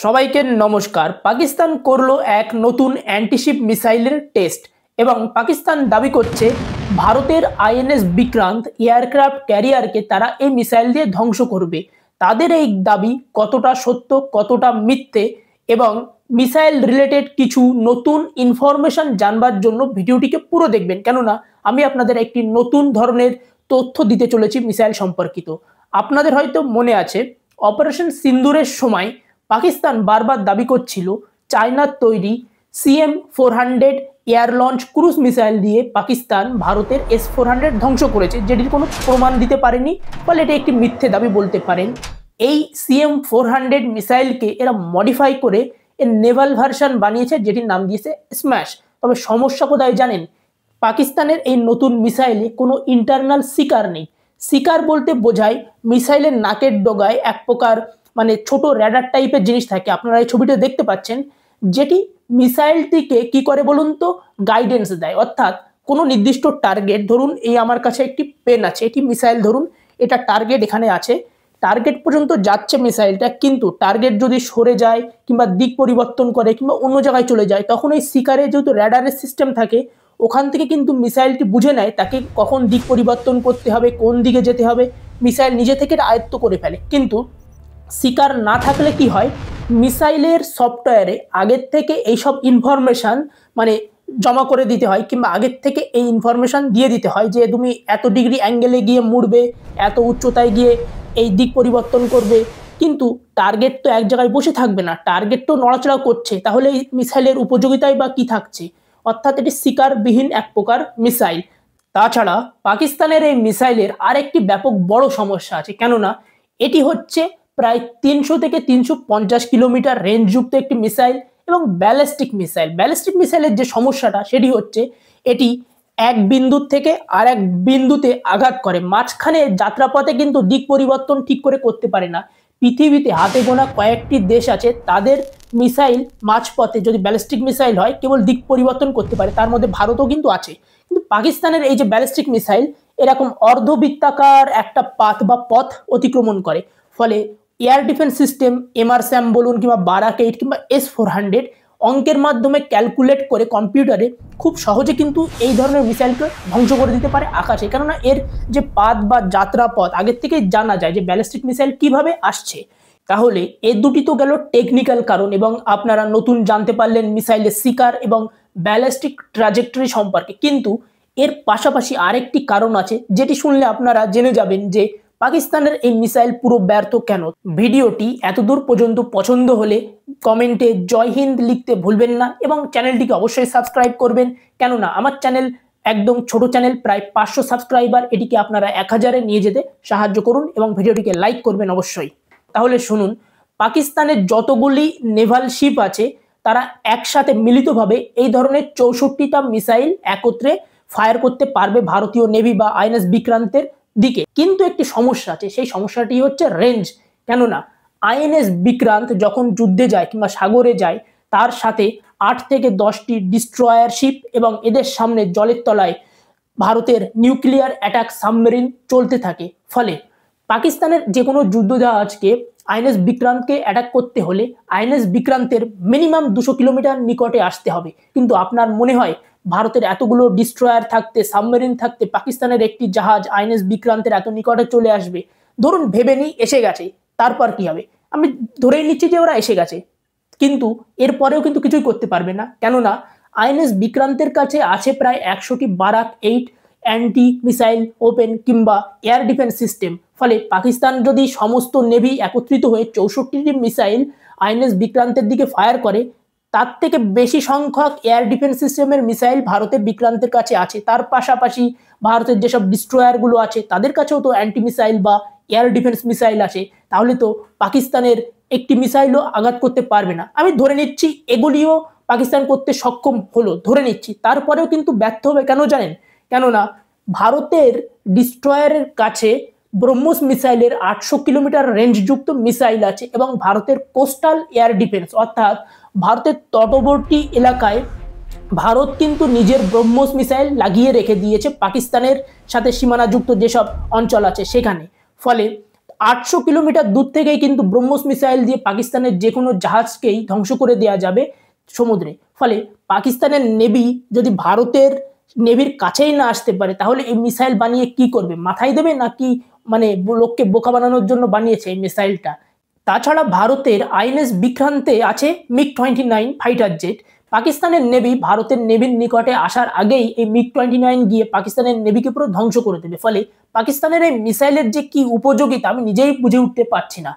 সবাইকে নমস্কার। পাকিস্তান করলো এক নতুন অ্যান্টিশিপ মিসাইলের টেস্ট এবং পাকিস্তান দাবি করছে ভারতের আইএনএস বিক্রান্ত এয়ারক্রাফট ক্যারিয়ারকে তারা এই মিসাইল দিয়ে ধ্বংস করবে। তাদের এই দাবি কতটা সত্য কতটা মিথ্যে এবং মিসাইল রিলেটেড কিছু নতুন ইনফরমেশন জানবার জন্য ভিডিওটিকে পুরো দেখবেন, কেননা আমি আপনাদের একটি নতুন ধরনের তথ্য দিতে চলেছি মিসাইল সম্পর্কিত। আপনাদের হয়তো মনে আছে অপারেশন সিন্দুরের সময় পাকিস্তান বারবার দাবি করছিল চায়নার তৈরি CM-400 air launch cruise missile দিয়ে পাকিস্তান ভারতের S-400 ধ্বংস করেছে, যেটির কোনো প্রমাণ দিতে পারেনি, ফলে এটি একটি মিথ্যে দাবি বলতে পারেন। এই CM-400 মিসাইলকে এরা মডিফাই করে এর নেভাল ভার্সন বানিয়েছে, যেটির নাম দিয়েছে স্ম্যাশ। তবে সমস্যা কোথায় জানেন? পাকিস্তানের এই নতুন মিসাইলে কোনো ইন্টারনাল সিকার নেই। সিকার বলতে বোঝায় মিসাইলের নাকের ডগায় এক প্রকার ছোট র্যাডার টাইপের জিনিস থাকে, আপনারা এই ছবিটা দেখতে পাচ্ছেন, যেটি মিসাইলটিকে কি করে বলুন তো গাইডেন্স দেয়। অর্থাৎ কোনো নির্দিষ্ট টার্গেট, ধরুন এই আমার কাছে একটি পেন আছে, এটি মিসাইল, ধরুন এটা টার্গেট এখানে আছে, টার্গেট পর্যন্ত যাচ্ছে মিসাইলটা, কিন্তু টার্গেট যদি সরে যায় কিংবা দিক পরিবর্তন করে কিংবা অন্য জায়গায় চলে যায়, তখন এই শিকারে যেহেতু র্যাডারের সিস্টেম থাকে, ওখান থেকে কিন্তু মিসাইলটি বুঝে নেয় তাকে কখন দিক পরিবর্তন করতে হবে, কোন দিকে যেতে হবে, মিসাইল নিজে থেকে আয়ত্ত করে ফেলে। কিন্তু শিকার না থাকলে কি হয়, মিসাইলের সফটওয়্যারে আগের থেকে এইসব ইনফরমেশান জমা করে দিতে হয়, কিংবা আগের থেকে এই ইনফরমেশান দিয়ে দিতে হয় যে তুমি এত ডিগ্রি অ্যাঙ্গেলে গিয়ে মুড়বে, এত উচ্চতায় গিয়ে এই দিক পরিবর্তন করবে। কিন্তু টার্গেট তো এক জায়গায় বসে থাকবে না, টার্গেট তো নড়াচড়া করছে, তাহলে এই মিসাইলের উপযোগিতায় বা কি থাকছে? অর্থাৎ এটি শিকারবিহীন এক প্রকার মিসাইল। তাছাড়া পাকিস্তানের এই মিসাইলের আরেকটি ব্যাপক বড় সমস্যা আছে, কেননা এটি হচ্ছে প্রায় 300 থেকে 350 কিলোমিটার রেঞ্জযুক্ত একটি মিসাইল এবং ব্যালিস্টিক মিসাইল। ব্যালিস্টিক মিসাইলের যে সমস্যাটা সেটি হচ্ছে এটি এক বিন্দু থেকে আর এক বিন্দুতে আঘাত করে, মাঝখানে যাত্রাপথে কিন্তু দিক পরিবর্তন ঠিক করে করতে পারে না। পৃথিবীতে হাতে গোনা কয়েকটি দেশ আছে, তাদের মিসাইল মাঝপথে যদি ব্যালিস্টিক মিসাইল হয় কেবল দিক পরিবর্তন করতে পারে, তার মধ্যে ভারতও কিন্তু আছে। কিন্তু পাকিস্তানের এই যে ব্যালিস্টিক মিসাইল এরকম অর্ধবৃত্তাকার একটা পথ অতিক্রমণ করে, ফলে এয়ার ডিফেন্স সিস্টেম MRSAM বলুন কিংবা বারাক 8 কিংবা S-400 অঙ্কের মাধ্যমে ক্যালকুলেট করে কম্পিউটারে খুব সহজে কিন্তু এই ধরনের মিসাইলকে ধ্বংস করে দিতে পারে আকাশে, কেননা এর যে পাথ বা যাত্রাপথ আগের থেকে জানা যায় যে ব্যালিস্টিক মিসাইল কিভাবে আসছে। তাহলে এ দুটি তো গেল টেকনিক্যাল কারণ, এবং আপনারা নতুন জানতে পারলেন মিসাইলের শিকার এবং ব্যালিস্টিক ট্র্যাজেক্টরি সম্পর্কে। কিন্তু এর পাশাপাশি আরেকটি কারণ আছে, যেটি শুনলে আপনারা জেনে যাবেন যে পাকিস্তানের এই মিসাইল পুরো ব্যর্থ কেন। ভিডিওটি এতদূর পর্যন্ত পছন্দ হলে কমেন্টে জয় হিন্দ লিখতে ভুলবেন না এবং চ্যানেলটিকে অবশ্যই সাবস্ক্রাইব করবেন, কেননা আমার চ্যানেল একদম ছোট চ্যানেল, প্রায় 500 সাবস্ক্রাইবার, এটিকে আপনারা 1000-এ নিয়ে যেতে সাহায্য করুন এবং ভিডিওটিকে লাইক করবেন অবশ্যই। তাহলে শুনুন, পাকিস্তানের যতগুলি নেভাল শিপ আছে তারা একসাথে মিলিতভাবে এই ধরনের 64টা মিসাইল একত্রে ফায়ার করতে পারবে ভারতীয় নেভি বা আইএনএস বিক্রান্তের দিকে। কিন্তু একটি সমস্যা আছে, সেই সমস্যাটি হচ্ছে রেঞ্জ। কেননা আইএনএস বিক্রান্ত যখন যুদ্ধে যায় কিংবা সাগরে যায়, তার সাথে 8 থেকে 10টি ডিস্ট্রয়ার শিপ এবং এদের সামনে জলের তলায় ভারতের নিউক্লিয়ার অ্যাটাক সাবমেরিন চলতে থাকে। ফলে পাকিস্তানের যে কোনো যুদ্ধজাহাজকে আইএনএস বিক্রান্তকে অ্যাটাক করতে হলে আইএনএস বিক্রান্তের মিনিমাম 200 কিলোমিটার নিকটে আসতে হবে। কিন্তু আপনার মনে হয় ভারতের এতগুলো ডিস্ট্রয়ার থাকতে, সাবমেরিন থাকতে, পাকিস্তানের একটি জাহাজ আইএনএস বিক্রান্তের এত নিকটে চলে আসবে? ধরুন ভেবে নিই এসে গেছে, তারপর কি হবে? আমি ধরেই নিচ্ছি যে ওরা এসে গেছে, কিন্তু এরপরেও কিন্তু কিছুই করতে পারবে না, কেননা আইএনএস বিক্রান্তের কাছে আছে প্রায় 100টি বারাক 8 অ্যান্টি মিসাইল ওপেন কিংবা এয়ার ডিফেন্স সিস্টেম। ফলে পাকিস্তান যদি সমস্ত নেভি একত্রিত হয়ে 64টি মিসাইল আইএনএস বিক্রান্তের দিকে ফায়ার করে, তার থেকে বেশি সংখ্যক এয়ার ডিফেন্স সিস্টেমের মিসাইল ভারতের বিক্রান্তের কাছে আছে। তার পাশাপাশি ভারতের যেসব ডিস্ট্রয়ারগুলো আছে তাদের কাছেও তো অ্যান্টি মিসাইল বা এয়ার ডিফেন্স মিসাইল আছে, তাহলে তো পাকিস্তানের একটি মিসাইলও আঘাত করতে পারবে না। আমি ধরে নিচ্ছি এগুলিও পাকিস্তান করতে সক্ষম হলো, ধরে নিচ্ছি, তারপরেও কিন্তু ব্যর্থ হবে। কেন জানেন? কেননা ভারতের ডিস্ট্রয়ারের কাছে ব্রহ্মোস মিসাইলের 800 কিলোমিটার রেঞ্জযুক্ত মিসাইল আছে এবং ভারতের কোস্টাল এয়ার ডিফেন্স অর্থাৎ ভারতের তটবর্তী এলাকায় ভারত কিন্তু নিজের ব্রহ্মোস মিসাইল লাগিয়ে রেখে দিয়েছে পাকিস্তানের সাথে সীমানাযুক্ত যেসব অঞ্চল আছে সেখানে। ফলে 800 কিলোমিটার দূর থেকেই কিন্তু ব্রহ্মস মিসাইল দিয়ে পাকিস্তানের যে কোনো জাহাজকেই ধ্বংস করে দেওয়া যাবে সমুদ্রে। ফলে পাকিস্তানের নেভি যদি ভারতের নেভির কাছেই না আসতে পারে, তাহলে এই মিসাইল বানিয়ে কি করবে? মাথায় দেবে, নাকি মানে লোককে বোকা বানানোর জন্য বানিয়েছে এই মিসাইলটা? তাছাড়া ভারতের আইএনএস বিক্রান্তে আছে MiG-29 ফাইটার জেট। পাকিস্তানের নেভি ভারতের নেভির নিকটে আসার আগেই এই MiG-29 গিয়ে পাকিস্তানের নেভিকে পুরো ধ্বংস করে দেবে। ফলে পাকিস্তানের এই মিসাইলের যে কি উপযোগিতা আমি নিজেই বুঝে উঠতে পারছি না।